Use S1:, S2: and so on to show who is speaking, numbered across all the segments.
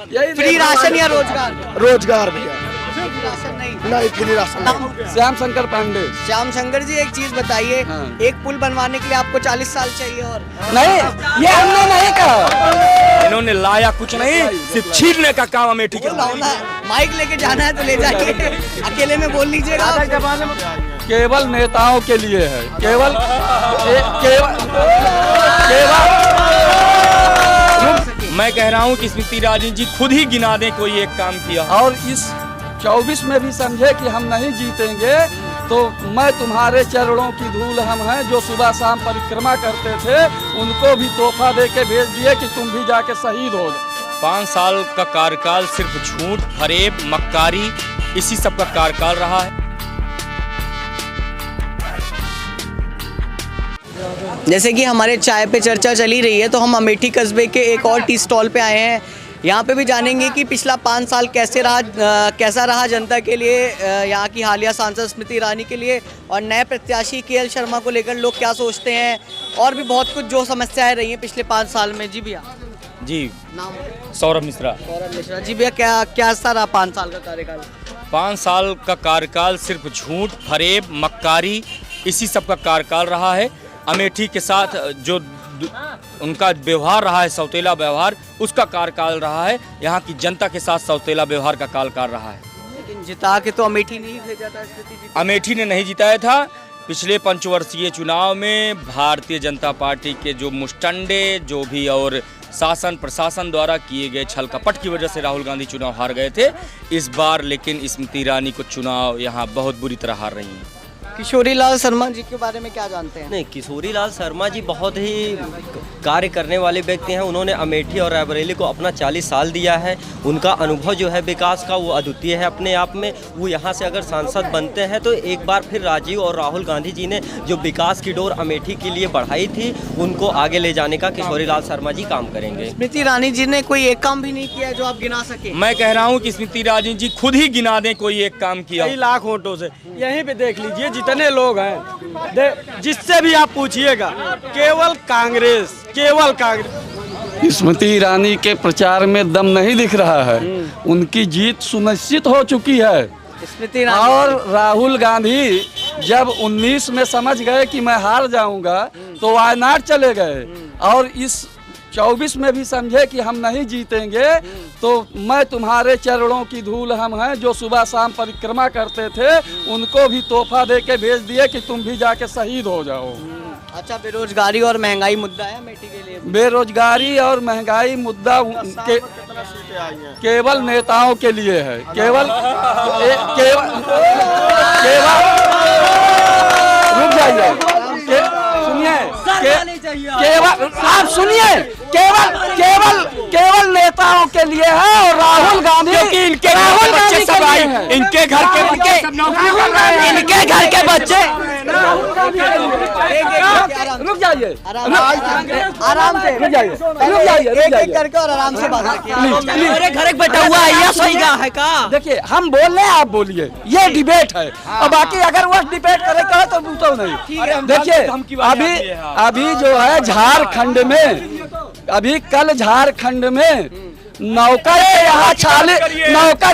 S1: Free ration या रोजगार?
S2: रोजगार भैया,
S1: राशन नहीं।
S2: नहीं फ्री राशन नहीं।
S3: श्याम शंकर पांडे।
S1: श्याम शंकर जी, एक चीज बताइए, एक पुल बनवाने के लिए आपको 40 साल चाहिए और
S3: नहीं, ये हमने नहीं कहा।
S4: इन्होंने लाया कुछ नहीं, सिर्फ छीनने का काम अमेठी के।
S1: माइक लेके जाना है तो ले जाइए, अकेले में बोल लीजिएगा।
S3: केवल नेताओं के लिए है, केवल
S4: मैं कह रहा हूँ कि स्मृति ईरानी जी खुद ही गिना दें कोई एक काम किया।
S3: और इस 24 में भी समझे कि हम नहीं जीतेंगे तो मैं तुम्हारे चरणों की धूल हम हैं, जो सुबह शाम परिक्रमा करते थे उनको भी तोहफा दे के भेज दिए कि तुम भी जाके शहीद हो जाओ।
S4: 5 साल का कार्यकाल सिर्फ झूठ, फरेब, मक्कारी, इसी सब का कार्यकाल रहा है।
S1: जैसे कि हमारे चाय पे चर्चा चली रही है, तो हम अमेठी कस्बे के एक और टी स्टॉल पे आए हैं। यहाँ पे भी जानेंगे कि पिछला 5 साल कैसा रहा जनता के लिए, यहाँ की हालिया सांसद स्मृति ईरानी के लिए, और नए प्रत्याशी केएल शर्मा को लेकर लोग क्या सोचते हैं, और भी बहुत कुछ जो समस्याएं रही हैं पिछले 5 साल में। जी भैया,
S4: जी
S1: नाम?
S4: सौरभ मिश्रा।
S1: सौरभ मिश्रा जी। भैया, क्या रहा 5 साल का कार्यकाल?
S4: 5 साल का कार्यकाल सिर्फ झूठ, फरेब, मक्कारी, इसी सब का कार्यकाल रहा है। अमेठी के साथ जो उनका व्यवहार रहा है, सौतेला व्यवहार, उसका कार्यकाल रहा है। यहाँ की जनता के साथ सौतेला व्यवहार का कार्यकाल रहा है।
S1: लेकिन जिता के तो अमेठी नहीं भेजा था स्मृति जी।
S4: अमेठी ने नहीं जिताया था। पिछले पंचवर्षीय चुनाव में भारतीय जनता पार्टी के जो मुस्टंडे जो भी और शासन प्रशासन द्वारा किए गए छल कपट की वजह से राहुल गांधी चुनाव हार गए थे। इस बार लेकिन स्मृति ईरानी को चुनाव यहाँ बहुत बुरी तरह हार रही हैं।
S1: किशोरी लाल शर्मा जी के बारे में क्या जानते हैं?
S5: नहीं, किशोरी लाल शर्मा जी बहुत ही कार्य करने वाले व्यक्ति हैं। उन्होंने अमेठी और रायबरेली को अपना 40 साल दिया है। उनका अनुभव जो है विकास का वो अद्वितीय है अपने आप में। वो यहाँ से अगर सांसद बनते हैं तो एक बार फिर राजीव और राहुल गांधी जी ने जो विकास की डोर अमेठी के लिए बढ़ाई थी, उनको आगे ले जाने का किशोरी लाल शर्मा जी काम करेंगे।
S1: स्मृति ईरानी जी ने कोई एक काम भी नहीं किया है जो आप गिना सके?
S4: मैं कह रहा हूँ कि स्मृति ईरानी जी खुद ही गिना दें कोई एक काम किया।
S6: कई लाख वोटों से यहीं पे देख लीजिए जितने लोग हैं, जिससे भी आप पूछिएगा, केवल कांग्रेस, केवल कांग्रेस।
S3: स्मृति ईरानी के प्रचार में दम नहीं दिख रहा है। उनकी जीत सुनिश्चित हो चुकी है।
S1: स्मृति
S3: और राहुल गांधी जब 19 में समझ गए कि मैं हार जाऊंगा तो वायनाड चले गए, और इस 24 में भी समझे कि हम नहीं जीतेंगे तो मैं तुम्हारे चरणों की धूल हम हैं, जो सुबह शाम परिक्रमा करते थे उनको भी तोहफा दे के भेज दिए कि तुम भी जाके शहीद हो जाओ।
S1: अच्छा, बेरोजगारी और महंगाई मुद्दा है अमेठी के लिए?
S3: बेरोजगारी और महंगाई मुद्दा केवल नेताओं के लिए है, केवल रुक जाइए, सुनिए, केवल आप सुनिए, केवल नेताओं के लिए है। और राहुल गांधी,
S4: इनके घर के बच्चे सब आए, इनके घर के बच्चे
S3: रुक जाइए,
S1: आराम से रुक जाइए, एक करके और आराम से बात रखिए।
S5: मेरे घर एक बैठा हुआ है, यह सही है का?
S3: देखिए, हम बोल रहे हैं, आप बोलिए, ये डिबेट है। और बाकी अगर वो डिबेट करेगा तो नहीं। देखिए, अभी जो है झारखंड में, अभी कल झारखंड में नौकर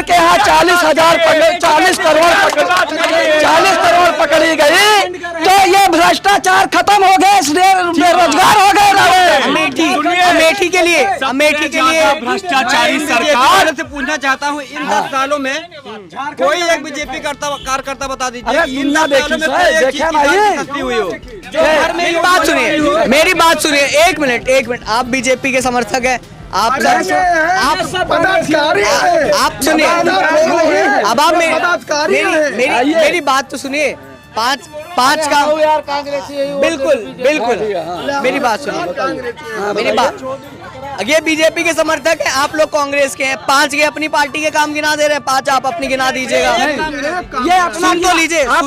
S3: के यहाँ 40 करोड़ पकड़ी गई, तो ये भ्रष्टाचार खत्म हो गए, बेरोजगार हो गए।
S1: अमेठी के लिए
S4: भ्रष्टाचारी सरकार
S6: से पूछना चाहता हूँ, इन 10 सालों में कोई एक बीजेपी कार्यकर्ता बता दीजिए।
S1: मेरी बात सुनिए, एक मिनट। आप बीजेपी के समर्थक हैं, आप सुनिए, अब आप मेरी बात तो सुनिए। पाँच का बिल्कुल मेरी बात सुनिए। ये बीजेपी के समर्थक हैं, आप लोग कांग्रेस के हैं। 5 के अपनी पार्टी के काम गिना दे रहे हैं, 5 आप अपनी गिना दीजिएगा।
S3: ये
S1: सुन तो लीजिए,
S3: आप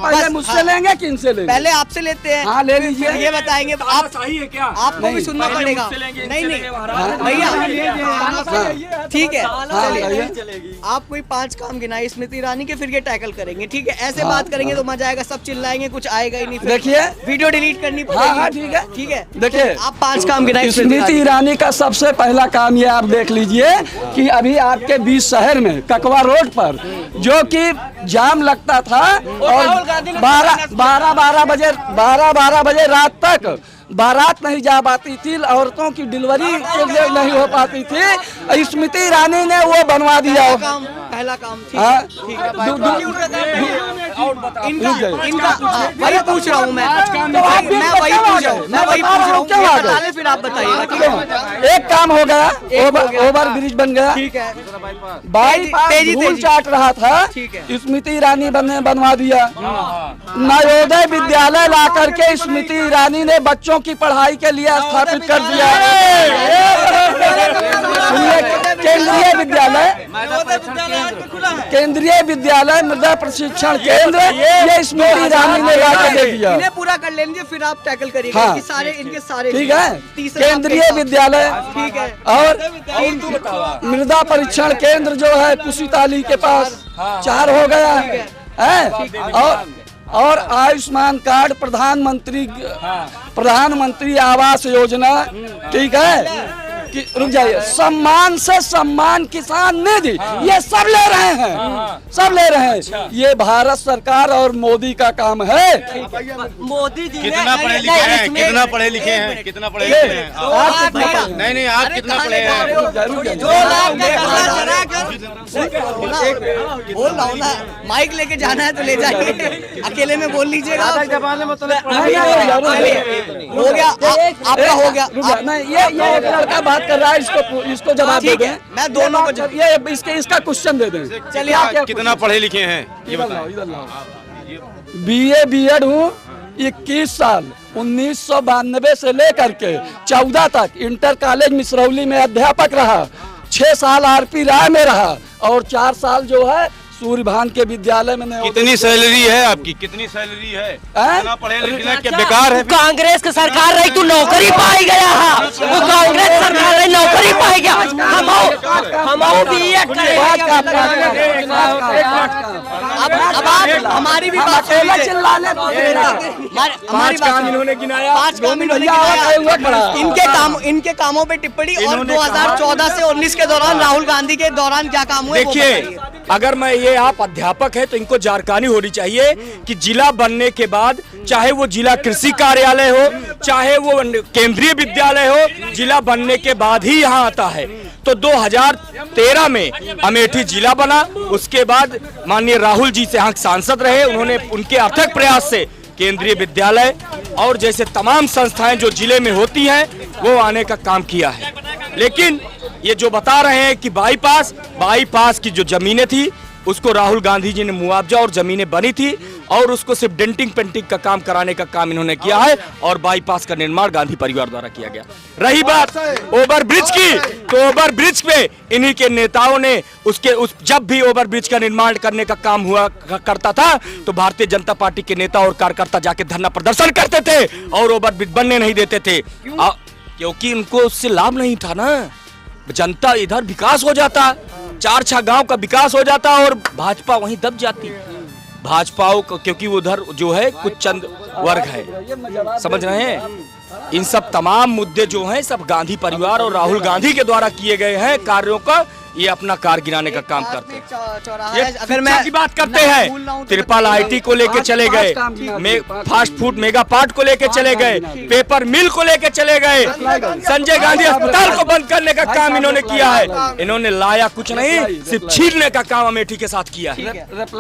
S3: पहले मुझसे लेंगे कि इनसे लेंगे?
S1: पहले आपसे लेते हैं।
S3: हाँ, ले लीजिए।
S1: ये बताएंगे, आप
S4: चाहिए क्या?
S1: आपको भी सुनना पड़ेगा। नहीं भैया, ठीक है, आप कोई 5 काम गिनाए स्मृति ईरानी के, फिर ये टैकल करेंगे, ठीक है? ऐसे बात करेंगे तो मजा आएगा, सब चिल्लाएंगे, कुछ आएगा ही नहीं।
S3: देखिए,
S1: वीडियो डिलीट करनी पड़ेगी।
S3: ठीक है।
S1: है।
S3: देखिए
S1: तो आप 5 काम गिनाए
S3: स्मृति ईरानी का सबसे पहला काम ये आप देख लीजिए कि अभी आपके 20 शहर में ककवा रोड पर जो कि जाम लगता था और 12 बजे रात तक बारात नहीं जा पाती थी, औरतों की डिलीवरी नहीं हो पाती थी, स्मृति ईरानी ने वो बनवा दिया।
S1: पहला काम ठीक
S3: हाँ?
S1: है, ठीक है। इनका वही पूछ रहा हूँ मैं वही पूछ रहा हूँ
S3: क्यों आ गए?
S1: फिर आप बताइएगा, ठीक है।
S3: एक काम हो गया, ओवर ब्रिज बन गया,
S1: ठीक है।
S3: बाईपास धूल चाट रहा था,
S1: ठीक है।
S3: स्मृति ईरानी ने बनवा दिया। नवोदय विद्यालय ला करके स्मृति ईरानी ने बच्चों की पढ़ाई के लिए स्थापित कर दिया। केंद्रीय विद्यालय मृदा प्रशिक्षण केंद्र ये स्मृति ईरानी ने ला के दे दिया।
S1: इन्हें पूरा कर लेंगे फिर आप टैकल करिएगा।
S3: हाँ।
S1: कि सारे इनके सारे
S3: ठीक है।
S1: तीसरा
S3: केंद्रीय
S1: आपके-
S3: विद्यालय
S1: ठीक है।
S3: और मृदा परीक्षण केंद्र जो है कुशीताली के पास 4 हो गया है। और आयुष्मान कार्ड, प्रधानमंत्री आवास योजना, ठीक है कि रुक जाइए, सम्मान से सम्मान किसान निधि, ये सब ले रहे हैं, सब ले रहे हैं। ये भारत सरकार और मोदी का काम है।
S1: मोदी जी
S7: कितना पढ़े लिखे हैं, कितना पढ़े लिखे हैं, कितना पढ़े लिखे हैं आप? नहीं आप कितना पढ़े हैं?
S1: बोल रहा हूँ ना, माइक लेके जाना है तो ले जाइए, अकेले में बोल लीजिएगा। हो गया, आपका हो गया।
S3: नहीं, ये एक लड़का बात कर रहा है, इसको जवाब दे
S1: ठीक
S3: दें।
S1: है, मैं दोनों को
S3: ये इसका क्वेश्चन दे दें।
S1: चलिए आप
S7: कितना पढ़े लिखे हैं ये
S3: इधर
S7: बताओ।
S3: लाओ, इधर लाओ। BA B.Ed हूँ, 21 साल 1992 से लेकर के 14 तक इंटर कॉलेज मिसरौली में अध्यापक रहा, 6 साल RP राय में रहा और 4 साल जो है सूर्यभान के विद्यालय में।
S7: कितनी सैलरी है आपकी, कितनी सैलरी है? कितना पढ़े लिखे के बेकार है?
S5: कांग्रेस की सरकार रही तू नौकरी पाई गया है, वो कांग्रेस सरकार रही नौकरी पाई गया। हम
S1: अब आप हमारी भी बात सुनिए।
S3: चिल्लाने
S1: हमारी बात
S3: इन्होंने गिनाया,
S1: 5 काम इन्होंने गिनाया। इनके कामों पे टिप्पणी और 2014 से 19 के दौरान राहुल गांधी के दौरान क्या काम हुए वो
S4: देखिए,
S1: बताइए।
S4: अगर मैं ये आप अध्यापक है तो इनको जानकारी होनी चाहिए कि जिला बनने के बाद चाहे वो जिला कृषि कार्यालय हो, चाहे वो केंद्रीय विद्यालय हो, जिला बनने के बाद ही यहाँ आता है। तो 2013 में अमेठी जिला बना, उसके बाद माननीय राहुल जी से यहाँ सांसद रहे, उन्होंने उनके अथक प्रयास से केंद्रीय विद्यालय और जैसे तमाम संस्थाएं जो जिले में होती हैं वो आने का काम किया है। लेकिन ये जो बता रहे हैं कि बाईपास की जो जमीनें थी उसको राहुल गांधी जी ने मुआवजा और जमीनें बनी थी और उसको सिर्फ डेंटिंग पेंटिंग का काम कराने का काम इन्होंने किया है और बाईपास का निर्माण गांधी परिवार द्वारा किया गया। रही बात ओवरब्रिज की, तो ओवरब्रिज पे इन्हीं के नेताओं ने जब भी ओवरब्रिज का निर्माण करने का काम हुआ करता था तो भारतीय जनता पार्टी के नेता और कार्यकर्ता जाके धरना प्रदर्शन करते थे और ओवरब्रिज बनने नहीं देते थे, क्योंकि उनको उससे लाभ नहीं था ना। जनता इधर विकास हो जाता, 4-6 गांव का विकास हो जाता और भाजपा वहीं दब जाती। भाजपा क्योंकि उधर जो है कुछ चंद वर्ग है, समझ रहे हैं। इन सब तमाम मुद्दे जो हैं सब गांधी परिवार और राहुल गांधी के द्वारा किए गए हैं कार्यों का, ये अपना कार गिराने का काम करते हैं। ये
S1: अगर मैं
S4: की बात करते हैं, त्रिपाल IT को लेके चले गए, फास्ट फूड मेगा पार्ट को लेके चले गए, पेपर मिल को लेके चले गए, संजय गांधी अस्पताल को बंद करने का काम इन्होंने किया है। इन्होंने लाया कुछ नहीं, सिर्फ छीनने का काम अमेठी के साथ किया है।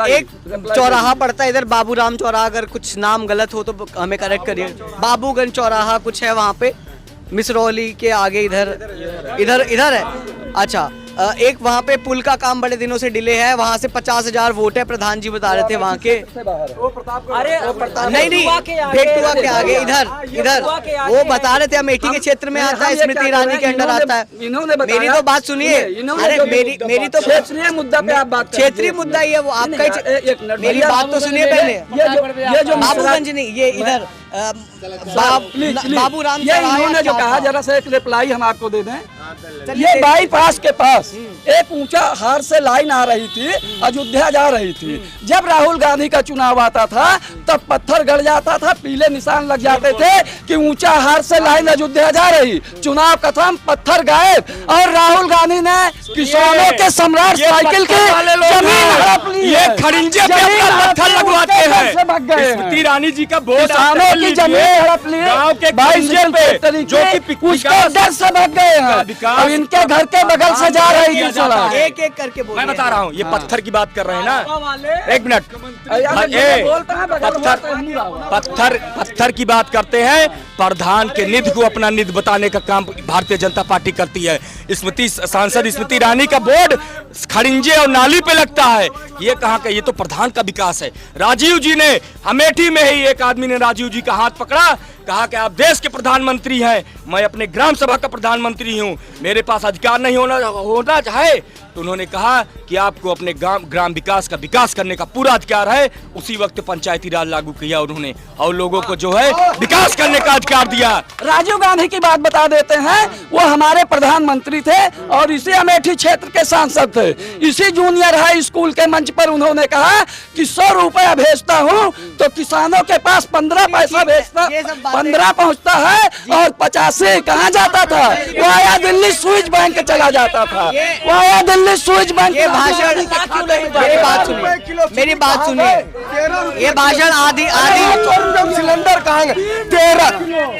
S1: एक चौराहा पड़ता है इधर, बाबूराम चौराहा, अगर कुछ नाम गलत हो तो हमें करेक्ट करिए। बाबूगंज चौराहा कुछ है वहाँ पे, मिसरौली के आगे इधर है। अच्छा, एक वहाँ पे पुल का काम बड़े दिनों से डिले है, वहाँ से 50,000 वोट है, प्रधान जी बता रहे थे वहाँ के। नहीं भेटुआ के आगे इधर वो बता रहे थे अमेठी के क्षेत्र में आता है, स्मृति ईरानी के अंडर आता है। मेरी तो बात सुनिए, अरे मेरी तो
S3: क्षेत्रीय मुद्दा पे आप बात,
S1: क्षेत्रीय मुद्दा ही है वो आपका। मेरी बात तो सुनिए पहले,
S3: ये जो
S1: बाबूगंज नहीं, ये बाबू राम
S3: ये इन्होंने जो कहा, जरा सा एक रिप्लाई हम आपको दे दें। ये बाईपास के पास एक ऊंचा हार से लाइन आ रही थी, अयोध्या जा रही थी। जब राहुल गांधी का चुनाव आता था तब पत्थर गड़ जाता था, पीले निशान लग जाते थे कि ऊंचा हार से लाइन अयोध्या जा रही। चुनाव खत्म, पत्थर गायब, और राहुल गांधी ने किसानों के सम्राट साइकिल की जमीन हड़प ली।
S4: ये खड़िंजे पे अपना पत्थर लगवाते हैं। स्मृति ईरानी जी का बोर्ड
S3: किसानों की जमीन हड़प ली,
S4: गांव के
S3: 22
S4: पे जो कि
S3: उसके डर से भाग गए हैं। अब इनके घर के बगल से जा रही थी सड़क।
S1: एक एक करके
S4: मैं बता रहा हूँ, ये पत्थर की बात कर रहे हैं ना। एक मिनट, पत्थर की बात करते हैं। प्रधान के निधि को अपना निधि बताने का काम भारतीय जनता पार्टी करती है। सांसद स्मृति ईरानी का बोर्ड खड़िंजे और नाली पे लगता है। ये कहाँ का? ये तो प्रधान का विकास है। राजीव जी ने अमेठी में ही एक आदमी ने राजीव जी का हाथ पकड़ा, कहा कि आप देश के प्रधानमंत्री हैं, मैं अपने ग्राम सभा का प्रधानमंत्री हूं, मेरे पास अधिकार नहीं होना चाहे। तो उन्होंने कहा कि आपको अपने ग्राम विकास का विकास करने का पूरा अधिकार है। उसी वक्त पंचायती राज लागू किया उन्होंने, और लोगों को जो है विकास करने का अधिकार दिया।
S3: राजीव गांधी की बात बता देते हैं, वो हमारे प्रधानमंत्री थे और इसी अमेठी क्षेत्र के सांसद थे। इसी जूनियर हाई स्कूल के मंच पर उन्होंने कहा कि 100 रुपया भेजता हूँ तो किसानों के पास 15 पैसा भेजता, 15 पहुँचता है, और 85 कहाँ जाता था? वो आया दिल्ली स्विच बैंक चला जाता था, वो आया दिल्ली स्विच बैंक।
S1: ये भाषण, मेरी बात सुनिए, ये भाषण आधी
S2: सिलेंडर कहाँ गए?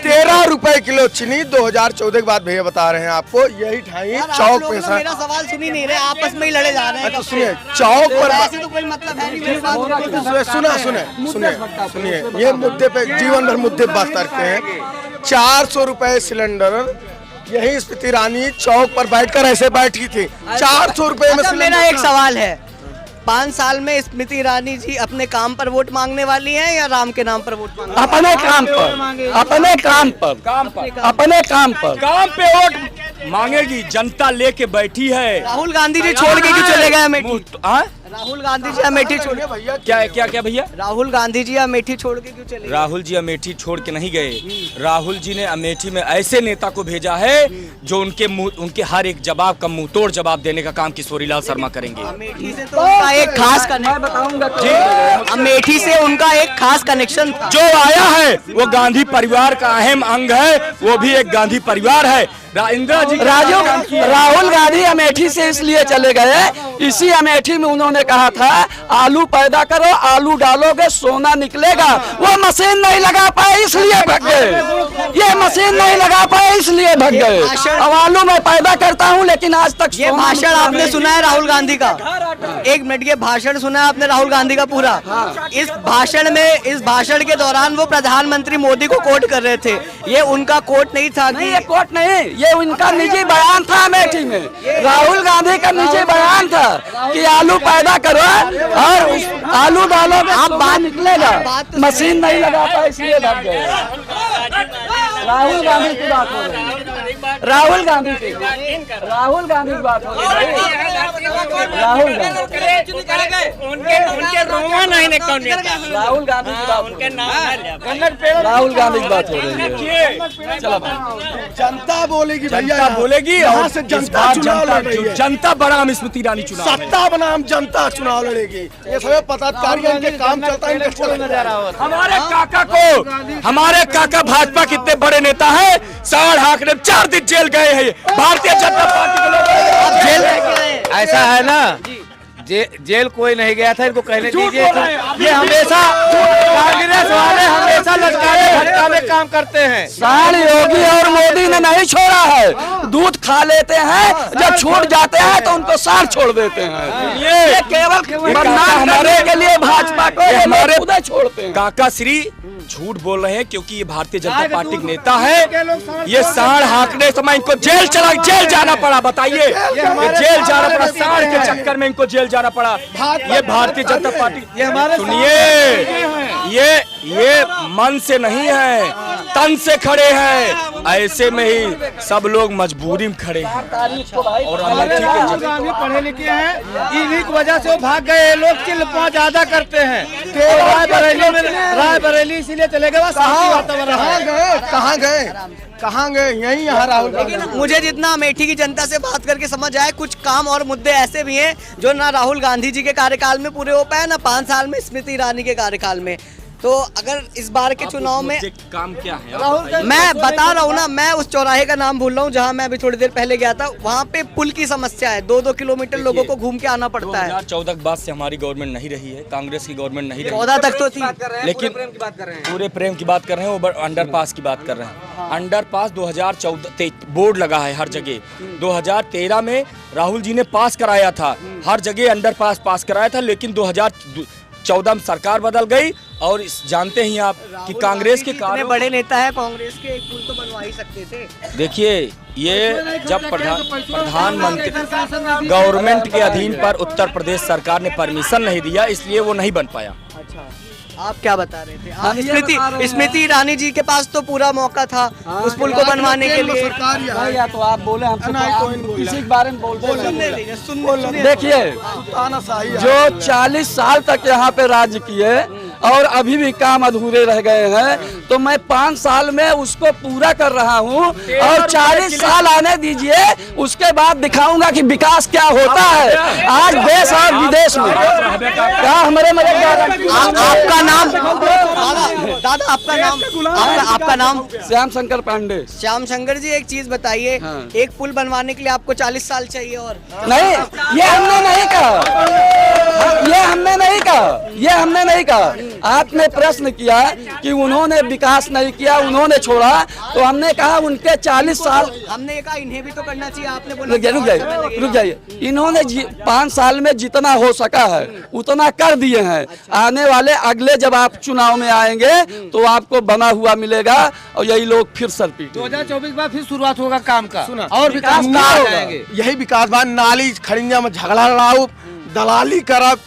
S2: 13 रुपए किलो चीनी 2014 के बाद भैया बता रहे हैं आपको। यही ठाई चौक पे
S1: मेरा सवाल सुन ही नहीं रहे, आपस में ही लड़े जा रहे हैं।
S2: तो सुनिए, चौक पर
S1: ऐसे तो कोई मतलब है नहीं मेरे बात।
S2: सुनिए, ये मुद्दे पे जीवन भर मुद्दे बात करते हैं। 400 रुपए सिलेंडर, यही स्मृति ईरानी चौक पर बैठकर ऐसे बैठी थी। 400 रुपए में।
S1: मेरा एक सवाल है, 5 साल में स्मृति ईरानी जी अपने काम पर वोट मांगने वाली हैं या राम के नाम पर वोट मांगने?
S3: अपने काम पर, अपने काम
S4: पे वोट मांगेगी। जनता लेके बैठी है।
S1: राहुल गांधी जी छोड़ के क्यों चले गए अमेठी?
S4: हाँ?
S1: राहुल गांधी जी अमेठी छोड़
S2: भैया
S4: क्या भैया?
S1: राहुल गांधी जी अमेठी छोड़ के क्यों चले?
S4: राहुल जी अमेठी छोड़ के नहीं गए। राहुल जी ने अमेठी में ऐसे नेता को भेजा है जो उनके हर एक जवाब का मुंह तोड़ जवाब देने का काम किशोरीलाल शर्मा करेंगे।
S1: अमेठी से तो उनका एक खास कनेक्शन, बताऊंगा अमेठी से उनका एक खास कनेक्शन था।
S4: जो आया है वो गांधी परिवार का अहम अंग है, वो भी एक गांधी परिवार है। इंदिरा जी,
S3: राहुल गांधी अमेठी से इसलिए चले गए, इसी अमेठी में उन्होंने कहा था आलू पैदा करो, आलू डालोगे सोना निकलेगा। वो मशीन नहीं लगा पाए इसलिए भाग गए। ये मशीन नहीं लगा पाए इसलिए भाग गए। अब आलू मैं पैदा करता हूँ, लेकिन आज तक
S1: ये भाषण आपने सुना है राहुल गांधी का? एक मिनट, ये भाषण सुना है आपने राहुल गांधी का पूरा? इस भाषण के दौरान वो प्रधानमंत्री मोदी को कोट कर रहे थे। ये उनका कोट नहीं था।
S3: नहीं, ये कोट नहीं, ये उनका निजी बयान था अमेठी में। राहुल गांधी का निजी बयान था कि आलू पैदा करो और आलू डालोगे आप बाहर निकलेगा। मशीन नहीं लगाता इसलिए भाग गए। राहुल गांधी की बात हो रही है, राहुल गांधी की बात हो रही है, राहुल गांधी की बात हो रही है। राहुल गांधी की बात हो रही है। चलो
S2: जनता बोलेगी,
S4: जनता बोलेगी,
S2: यहाँ से जनता चुनाव लड़ रही है।
S4: जनता बनाम स्मृति ईरानी चुनाव,
S2: सत्ता बनाम जनता चुनाव लड़ेगी। ये सब पदाधिकारी इनके काम चलता है, इनके
S4: हमारे काका भाजपा कितने बड़े नेता है, साढ़ हाकने 4 दिन जेल गए हैं। भारतीय जनता पार्टी के लोग जेल,
S7: ऐसा है ना, जेल कोई नहीं गया था, इनको कहने दीजिए। ये हमेशा कांग्रेस वाले हमेशा लटकाने काम करते हैं।
S3: साल योगी और मोदी ने नहीं छोड़ा है। दूध खा लेते हैं, जब छूट जाते हैं तो उनको सार छोड़ देते हैं। ये केवल बदनाम करने के लिए भाजपा को हमारे खुद छोड़ते हैं।
S4: काका श्री झूठ बोल रहे हैं, क्योंकि ये भारतीय जनता पार्टी के नेता है। ये साढ़ हाकने समय इनको जेल जाना पड़ा। बताइए, जेल जाना पड़ा, साढ़ के चक्कर में इनको जेल जाना पड़ा। ये भारतीय जनता पार्टी, सुनिए, ये मन से नहीं है, तन से खड़े हैं, ऐसे में ही सब लोग मजबूरी में खड़े हैं। और
S7: राहुल गांधी पढ़े लिखे हैं, इन्हीं की वजह से वो भाग गए। लोग चिल ज्यादा करते हैं, रायबरेली इसीलिए चले गए।
S2: कहाँ गए यही यहाँ राहुल गांधी।
S1: लेकिन मुझे जितना अमेठी की जनता से बात करके समझ आया, कुछ काम और मुद्दे ऐसे भी हैं जो ना राहुल गांधी जी के कार्यकाल में पूरे हो पाए, ना 5 साल में स्मृति ईरानी के कार्यकाल में। तो अगर इस बार के चुनाव में
S4: काम क्या है,
S1: मैं बता रहा हूँ ना, मैं उस चौराहे का नाम भूल रहा हूँ जहाँ मैं अभी थोड़ी देर पहले गया था। वहाँ पे पुल की समस्या है, 2-2 किलोमीटर लोगों को घूम के आना पड़ता है।
S4: 2014 के बाद से हमारी गवर्नमेंट नहीं रही है, कांग्रेस की गवर्नमेंट नहीं रही।
S1: 14 तक तो थी,
S4: लेकिन पूरे प्रेम की बात कर रहे हैं, वो अंडरपास की बात कर रहे हैं। अंडरपास 2014 बोर्ड लगा है हर जगह। 2013 में राहुल जी ने पास कराया था, हर जगह अंडरपास पास कराया था। लेकिन 2014 में सरकार बदल गई और जानते ही आप कि कांग्रेस के
S1: इतने बड़े नेता है कांग्रेस के, एक पुल तो बनवा ही सकते थे।
S4: देखिए, ये जब प्रधानमंत्री गवर्नमेंट के अधीन पर उत्तर प्रदेश सरकार ने परमिशन नहीं दिया, इसलिए वो नहीं बन पाया।
S1: अच्छा, आप क्या बता रहे थे? स्मृति ईरानी जी के पास तो पूरा मौका था उस पुल को बनवाने के लिए।
S3: या तो आप बोले हमसे, किसी के बारे में बोलते। देखिए, जो 40 साल तक यहाँ पे राज्य किए और अभी भी काम अधूरे रह गए हैं, तो मैं 5 साल में उसको पूरा कर रहा हूँ और 40 साल आने दीजिए, उसके बाद दिखाऊंगा कि विकास क्या होता है आज देश और विदेश में। क्या हमारे
S1: आपका नाम दादा, आपका नाम?
S3: श्याम शंकर पांडे।
S1: श्याम शंकर जी, एक चीज बताइए, एक पुल बनवाने के लिए आपको 40 साल चाहिए? और
S3: नहीं, ये हमने नहीं कहा। आपने प्रश्न किया कि उन्होंने विकास नहीं किया, उन्होंने छोड़ा, तो हमने कहा उनके 40 साल।
S1: हमने ये कहा इन्हें भी तो करना चाहिए, आपने बोला।
S3: रुक जाइए। इन्होंने 5 साल में जितना हो सका है उतना कर दिए हैं। आने वाले अगले जब आप चुनाव में आएंगे तो आपको बना हुआ मिलेगा और यही लोग फिर सर पीटेंगे।
S7: 2024 बाद फिर शुरुआत होगा काम का
S2: और विकास यही विकास बाद नाली खड़िंजा में झगड़ा लड़ाओ, दलाली करब।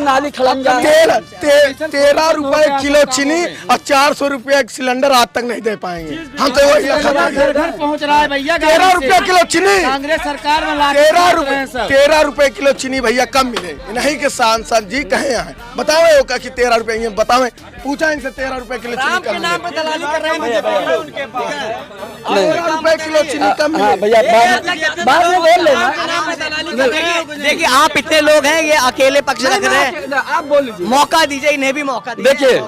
S3: नाली खड़ंजा
S2: 13 रुपए किलो चीनी और 400 रुपए सिलेंडर आज तक नहीं दे पाएंगे हम तो।
S7: घर पहुंच रहा है भैया,
S2: 13 रुपए किलो चीनी
S7: कांग्रेस सरकार में
S2: 13 रुपए किलो चीनी भैया कम मिले। नहीं के सांसद जी कहे हैं, बताओ कि 13 रुपए बताओ, पूछा इनसे 13 रुपए किलो चीनी कम मिले। 13 रुपए किलो चीनी कम मिले
S3: भैया, बाद में बोल लेना।
S1: देखिए, आप इतने लोग हैं, ये अकेले पक्ष रख रहे हैं,
S3: आप बोल लीजिए,
S1: मौका दीजिए, इन्हें भी मौका दीजिए।
S3: देखिए,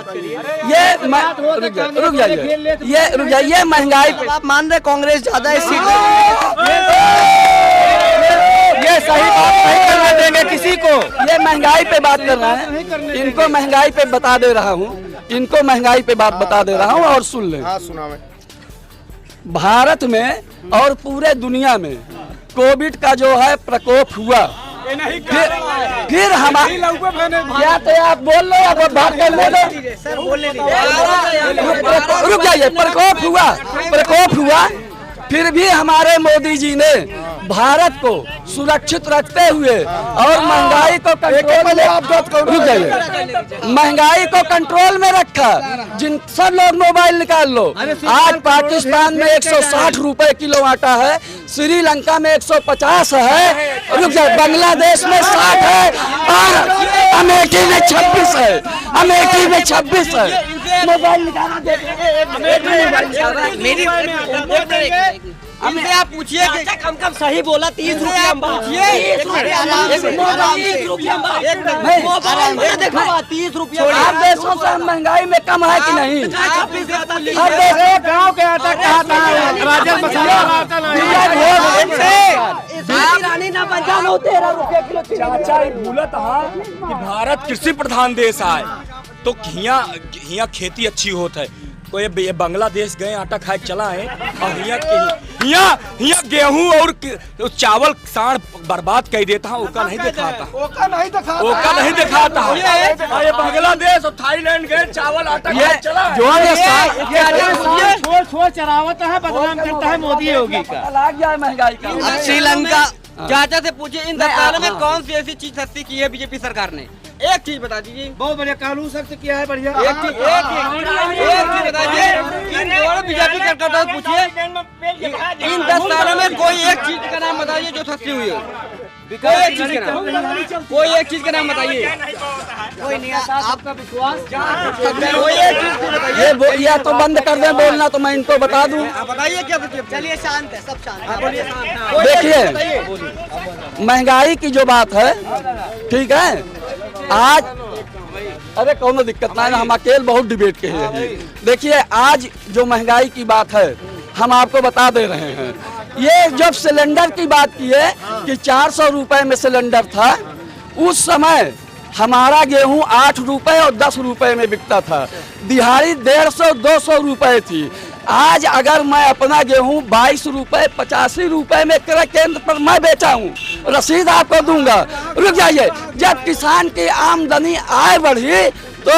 S3: रुक जाइए, ये महंगाई।
S1: आप मान रहे कांग्रेस ज्यादा है सीट?
S7: ये सही बात नहीं करने देंगे किसी को।
S3: ये महंगाई पे बात कर रहे हैं, इनको महंगाई पे बता दे रहा हूँ, इनको महंगाई पे बात बता दे रहा हूँ और सुन ले।
S2: सुना मैं। भारत
S3: में और पूरे दुनिया में कोविड का जो है प्रकोप हुआ, फिर हमारे क्या तो आप बोल लो या बात कर लो।
S1: सर बोलने
S3: रुक जाइए। प्रकोप हुआ, फिर भी हमारे मोदी जी ने भारत को सुरक्षित रखते हुए और महंगाई को कंट्रोल में, रुक जाइए, महंगाई को कंट्रोल में रखा। जिन सब लोग मोबाइल निकाल लो, आज पाकिस्तान में 160 रुपए किलो आटा है, श्रीलंका में 150 है, रुक जाए, बांग्लादेश में 60 है और अमेठी में 26 है। अमेठी में 26 है। मोबाइल निकालना
S5: हमसे आप पूछिए कि कम सही बोला 30 रुपया हम पूछिए 30 रुपया।
S3: हर देशों से महंगाई में कम है कि नहीं?
S7: गाँव के आटा कहा था राजन
S4: चाचा भूलत कि भारत कृषि प्रधान देश है, तो हिया खेती अच्छी होत है। कोई बांग्लादेश गए आटा खाए चला है और हिया गेहूं और चावल साढ़ बर्बाद कर देता है, ओका नहीं दिखाता ये बांग्लादेश और थाईलैंड गए चावल आटा खाए चला
S7: छोड़ चरावत है, बदनाम करता है मोदी योगी का।
S3: लग जाए महंगाई का।
S1: अब श्रीलंका
S5: चाचा से पूछिए इन सरकार में कौन सी ऐसी चीज सस्ती की है बीजेपी सरकार ने?
S6: एक चीज बता दीजिए,
S7: बहुत बढ़िया कानून सख्त किया है, बढ़िया।
S6: एक चीज बताइए, बीजेपी करकटों से पूछिए इन 10 सालों में कोई एक चीज का नाम बताइए जो सस्ती हुई हो। कोई एक चीज का नाम, कोई एक चीज का नाम बताइए।
S1: कोई नहीं, आपका विश्वास
S6: कोई एक चीज
S3: ये या तो बंद कर दें बोलना तो मैं इनको बता दूं।
S6: बताइए क्या।
S1: चलिए शांत है, सब शांत है।
S3: देखिए महंगाई की जो बात है, ठीक है, आज अरे कौनो दिक्कत ना है, हम अकेले बहुत डिबेट के हैं। देखिए आज जो महंगाई की बात है हम आपको बता दे रहे हैं। ये जब सिलेंडर की बात की है कि 400 रुपए में सिलेंडर था, उस समय हमारा गेहूं 8 रुपए और 10 रुपए में बिकता था, दिहाड़ी 150-200 रुपए थी। आज अगर मैं अपना गेहूं 22 रुपए 85 रुपए में क्रय केंद्र पर मैं बेचा हूं, रसीद आपको दूंगा। रुक जाइए, जब किसान की आमदनी आय बढ़ी तो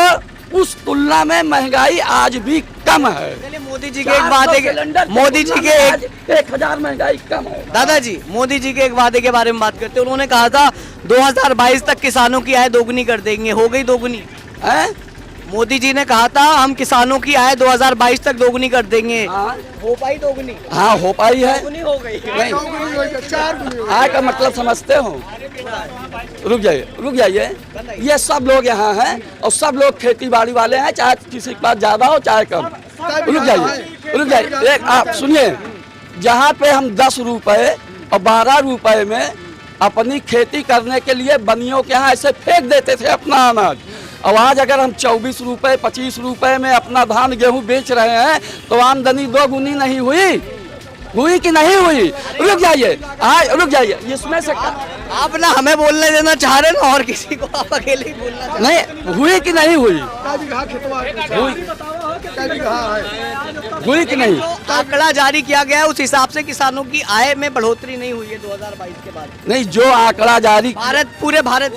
S3: उस तुलना में महंगाई आज भी कम है।
S1: चलिए मोदी जी के एक वादे, मोदी जी के
S3: 1000 महंगाई कम है।
S1: दादाजी मोदी जी के एक वादे के बारे में बात करते हैं। उन्होंने कहा था 2022 तक किसानों की आय दोगुनी कर देंगे, हो गई दोगुनी
S3: हैं?
S1: मोदी जी ने कहा था हम किसानों की आय 2022 तक दोगुनी कर देंगे,
S3: हाँ।
S1: हो पाई दोगुनी?
S3: हाँ हो पाई है।
S1: हो गई।
S3: नहीं आय का मतलब समझते हो? रुक जाइए, ये सब लोग यहाँ हैं और सब लोग खेती बाड़ी वाले हैं, चाहे किसी के पास ज्यादा हो चाहे कम। रुक जाइए, एक आप सुनिए, जहाँ पे हम 10 रुपए और 12 रुपए में अपनी खेती करने के लिए बनियों के यहाँ ऐसे फेंक देते थे अपना अनाज, और आज अगर हम 24 रुपए 25 रुपए में अपना धान गेहूं बेच रहे हैं तो आमदनी दोगुनी नहीं हुई कि नहीं हुई? रुक जाइए, इसमें से
S1: आप ना हमें बोलने देना चाह रहे ना और किसी को आप अकेले ही बोलना चाह रहे हैं।
S3: नहीं हुई कि नहीं हुई? हुई कि नहीं?
S1: आंकड़ा जारी किया गया है उस हिसाब से किसानों की आय में बढ़ोतरी नहीं हुई है 2022 के बाद।
S3: नहीं, जो आंकड़ा जारी
S1: पूरे भारत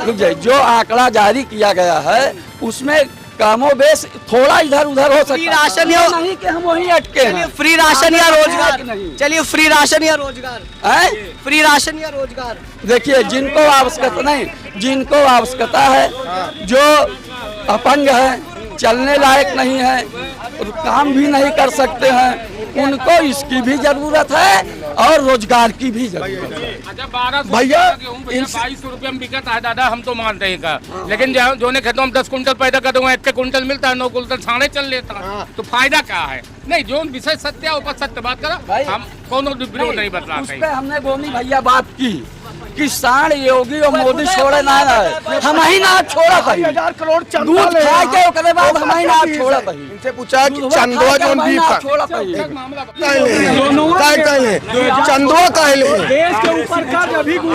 S3: रुक जाइए, जो आंकड़ा जारी किया गया है उसमें कामों बेस थोड़ा इधर उधर हो सकता है।
S1: राशन या
S3: नहीं कि हम वहीं अटके हैं।
S1: फ्री राशन या रोजगार,
S3: नहीं।
S1: चलिए फ्री राशन या रोजगार
S3: हैं?
S1: फ्री राशन या रोजगार।
S3: देखिए जिनको आवश्यकता है, जो अपंग है, चलने लायक नहीं है और काम भी नहीं कर सकते हैं, उनको इसकी भी जरूरत है और रोजगार की भी जरूरत है।
S2: भैया
S7: 22 रुपये में बिकता है दादा, हम तो मानते हैं का, लेकिन जो ने खेतों में 10 कुंटल पैदा कर दूंगा, 1 कुंटल मिलता है, 9 कुंटल छाने चल लेता है, तो फायदा क्या है? नहीं, जो विषय सत्य ऊपर सत्य बात करा, हम कोनो विरोध नहीं बतला।
S3: उस पे हमने गोनी भैया बात की, किसान योगी और मोदी छोड़े ना रहे, हम ही ना छोड़ा था।
S2: 1000 करोड़
S3: दूध खा के ओकरे बाद हम ही ना छोड़ा था।
S2: इनसे पूछा कि चंदवा जोन बीफ का
S3: छोड़ा था।
S2: चंदवा कहले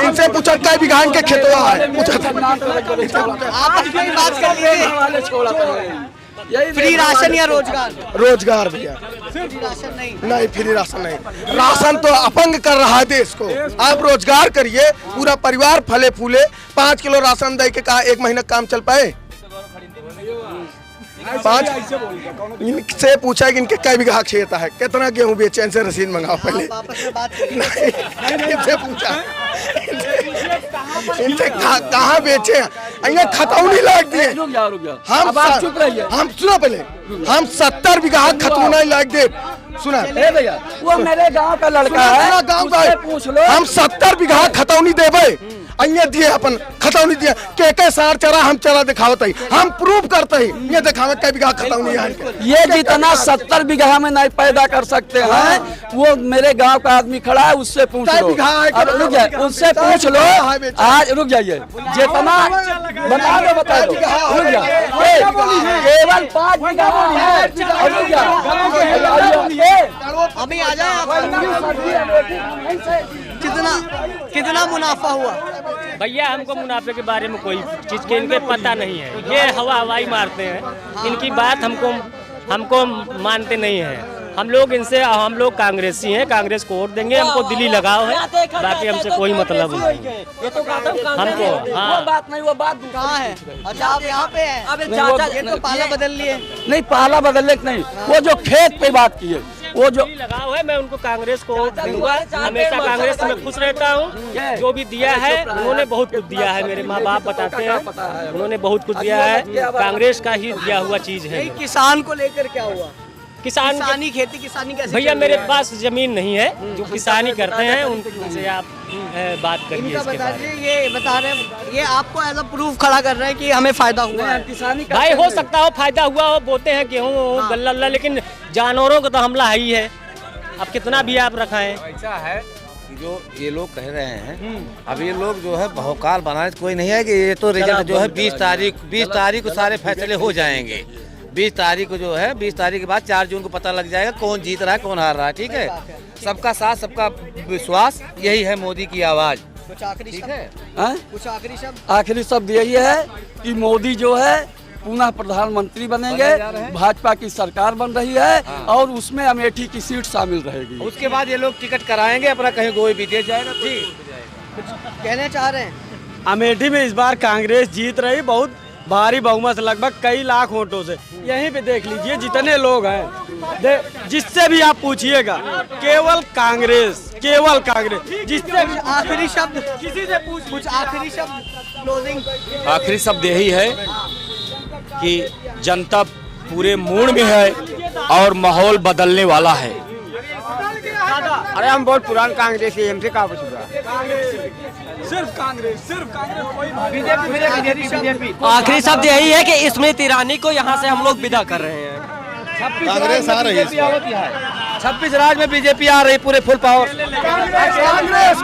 S2: इनसे पूछा कई बिघान के खेतवा है,
S1: आप अपनी बात कर लीजिए।
S3: छोड़ा था।
S1: फ्री राशन या रोजगार?
S2: रोजगार भैया,
S1: फ्री राशन
S2: नहीं फ्री राशन नहीं। राशन तो अपंग कर रहा है देश को, आप रोजगार करिए, पूरा परिवार फले फूले। 5 किलो राशन दे के कहा 1 महीना काम चल पाए? 5 इनसे पूछा कि इनके कई बीघा खेत है, कितना गेहूं बेचे, इनसे रसीद मंगाओ पहले। इनसे पूछा इनसे कहाँ बेचे, खतौनी लाग दिए। हम सुना पहले, हम 70 बीघा खतौनी लाग दे। सुना
S3: भैया, वो मेरे गांव का लड़का है,
S2: गाँव का
S3: पूछ लो।
S2: हम 70 बीघा खतौनी देवे, अन्य दिए अपन खतौनी दिए के सार चरा हम चरा दिखावत है, हम प्रूव करते है, ये दिखावे कई बीघा खतौनी है।
S3: ये जितना 70 बीघा में नहीं पैदा कर सकते हैं, वो मेरे गांव का आदमी खड़ा है, उससे पूछ लो। रुक जाइए, उससे पूछ लो। आज रुक जाइए, जितना बता दो। रुक जाइए, केवल 5 बीघा है।
S1: अभी आ जाए। कितना मुनाफा हुआ?
S8: भैया हमको मुनाफे के बारे में कोई चीज़ के इनके पता नहीं है, ये हवाई मारते हैं, इनकी बात हमको मानते नहीं है। हम लोग कांग्रेसी हैं, कांग्रेस को वोट देंगे, हमको दिल्ली लगाव है, बाकी हमसे कोई मतलब नहीं हमको। हाँ
S3: बात नहीं, वो बात
S1: कहाँ है? अच्छा आप यहाँ पे हैं? ये तो पाला बदल लिए।
S3: नहीं, पाला बदलने नहीं, वो जो खेत पे बात की है, वो जो
S8: लगाव है, मैं उनको कांग्रेस को वोट दूंगा। हमेशा कांग्रेस में खुश रहता हूँ। जो भी दिया है उन्होंने बहुत कुछ दिया है, मेरे माँ बाप बताते हैं, उन्होंने बहुत कुछ दिया है। कांग्रेस का ही दिया हुआ चीज है।
S1: किसान को लेकर क्या हुआ?
S8: किसानी
S1: खेती किसानी कैसे
S8: भैया
S1: चल
S8: मेरे
S1: रहा है?
S8: पास जमीन नहीं है, जो किसानी करते हैं उनसे आप बात करिए
S1: इनका
S8: इसके
S1: बता
S8: बारे में।
S1: दीजिए, ये बता रहे हैं, ये आपको एज अ प्रूफ खड़ा कर रहे हैं कि हमें फायदा हुआ है।
S3: किसानी
S8: भाई हो सकता हो फायदा हुआ हो, बोते हैं गेहूँ गल्ला, लेकिन जानवरों का तो हमला है ही है। अब कितना भी आप रखाएं।
S9: ऐसा है कि जो ये लोग कह रहे हैं, अब ये लोग जो है भौकाल बनाने कोई नहीं है कि ये तो रिजल्ट जो है 20 तारीख को सारे फैसले हो जाएंगे। 20 तारीख को जो है 20 तारीख के बाद 4 जून को पता लग जाएगा कौन जीत रहा है कौन हार रहा है। ठीक है, सबका साथ सबका विश्वास, यही है मोदी की आवाज।
S1: कुछ आखिरी
S9: ठीक
S1: शब्द?
S9: है,
S1: कुछ आखिरी शब्द?
S3: आखिरी शब्द यही है कि मोदी जो है पुनः प्रधानमंत्री बनेंगे, भाजपा की सरकार बन रही है और उसमें अमेठी की सीट शामिल रहेगी।
S9: उसके बाद ये लोग टिकट कराएंगे अपना, कहीं कोई भी दे जाएगा।
S1: कहना चाह रहे हैं?
S6: अमेठी में इस बार कांग्रेस जीत रही, बहुत भारी बहुमत, लगभग कई लाख वोटों से। यहीं पे देख लीजिए जितने लोग हैं, जिससे भी आप पूछिएगा, केवल कांग्रेस जिससे भी।
S1: आखिरी शब्द किसी से पूछ, कुछ आखिरी शब्द क्लोजिंग?
S4: आखिरी शब्द यही है कि जनता पूरे मूड में है और माहौल बदलने वाला है।
S6: अरे हम बहुत पुरान कांग्रेस है, हमसे कहाँ पूछूंगा।
S5: आखिरी शब्द यही है कि स्मृति ईरानी को यहाँ से हम लोग विदा कर रहे हैं।
S2: कांग्रेस आ रही है।
S9: 26 राज्य में बीजेपी आ रही पूरे फुल पावर।
S2: कांग्रेस